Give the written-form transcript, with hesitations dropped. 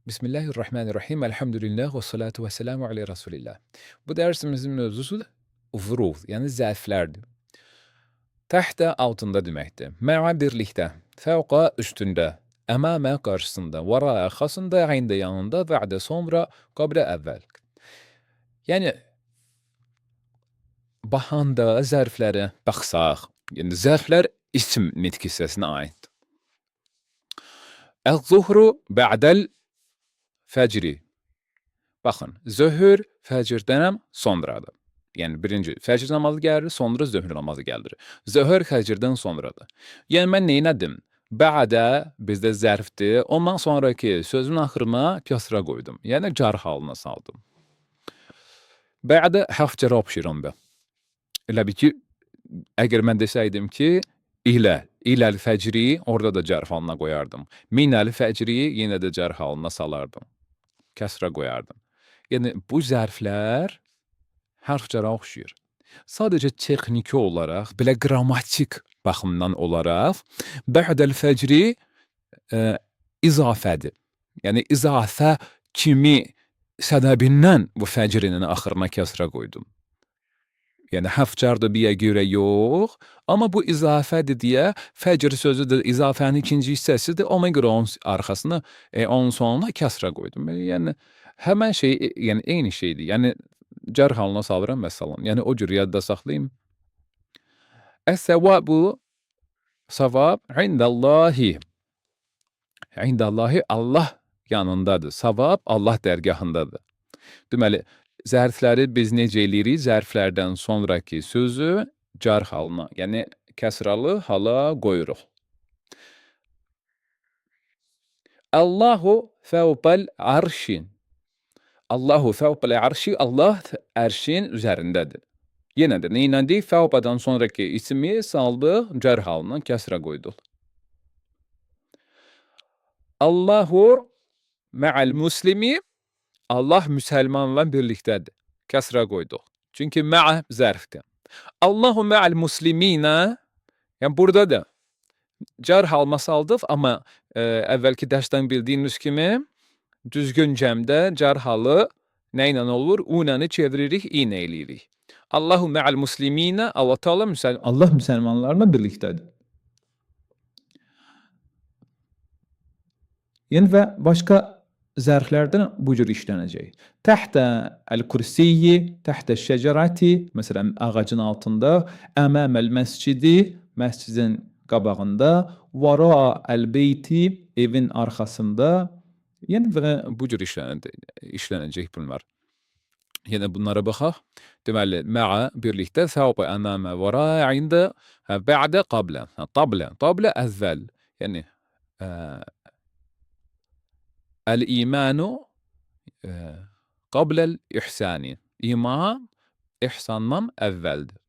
Bismillahirrahmanirrahim. Elhamdülillah ve salatu ve selamu ala Resulillah. Bu dersimizin mövzusu vuruz, yani zərflərdir. Təhtə altında deməkdir. Mə'a birlikdə, fəvqa üstündə, əmamə qarşısında, vara arxasında, ində yanında, bə'də sonra, qablə əvvəl. Yəni baxanda zərflərə baxsaq, yəni zərflər isim nitq hissəsinə aiddir. El-zuhru ba'dəl fəcri. Baxın, zöhr fəcrdən sonradır. Yəni birinci fəcr namazı gəlir, sonra zöhr namazı gəlir. Zöhr fəcrdən sonradır. Yəni mən neynədim? Bə'də bizdə zərfdir. Ondan sonraki sözün axırına kəsra qoydum. Yəni car halına saldım. Bə'də hərf cərab şiramda. Elə bil ki, əgər mən desəydim ki, iləl fəcri, orada da car halına qoyardım. Minəl fəcri yenə də car halına salardım. Kəsra qoyardım. Yəni bu zərflər hərflərə oxşuyur. Sadəcə texniki olaraq, belə qrammatik baxımdan olaraq, bə'dəl fəcri izafədir. Yəni izafə kimi səbəbindən bu fəcrinin axırına kəsra qoydum. Yəni hərfcardır deyə görə yox, amma bu izafədir deyə fəcr sözü də izafənin ikinci hissəsidir, ona görə onun arxasına, onun sonuna kəsra qoydum. Yəni həmən şey, yəni eyni şeydir. Yəni car halına salıram və salam. Yəni o cür yadda saxlayın. Es-sevabu savab indallahi. İndallahi Allah yanındadır. Savab Allah dərgahındadır. Deməli, zərfləri biz necə eləyirik? Zərflərdən sonraki sözü car halına, yəni kəsralı hala qoyuruq. Allahu fəvqəl arşi. Allahu fəvqəl arşi, Allah ərşin üzərindədir. Yenə də neynədik? Fəvqədən sonraki ismi saldıq, car halına kəsra qoyduq. Allahu mə'al muslimi, Allah müsəlmanla birlikdədir. Kəsra qoyduq. Çünki mə'a zərfdir. Allahu mə'al musliminə, yəni burada da car halına saldıq, amma əvvəlki dərsdən bildiyiniz kimi düzgün cəmdə car halı nə ilə olur? Unanı çeviririk, inə eləyirik. Allahu mə'al musliminə, Allah Teala Allah müsəlmanlarla birlikdədir. Yəni və başqa zərflərdən bu cür işlənəcək. Təhtə əl-kürsiyyi, təhtə şəcərəti, məsələn, ağacın altında, əməməl məscidi, məscidin qabağında, vara əl-beyti, evin arxasında, yəni və bu cür işlənəcək bunlar. Yəni bunlara baxaq. Deməli, mə'a birlikdə, səvbə əməmə, vara, ində, bə'də, qablə. Qablə əvvəl. Yəni el-imanu qabləl ihsani. İman ihsandan əvvəldir.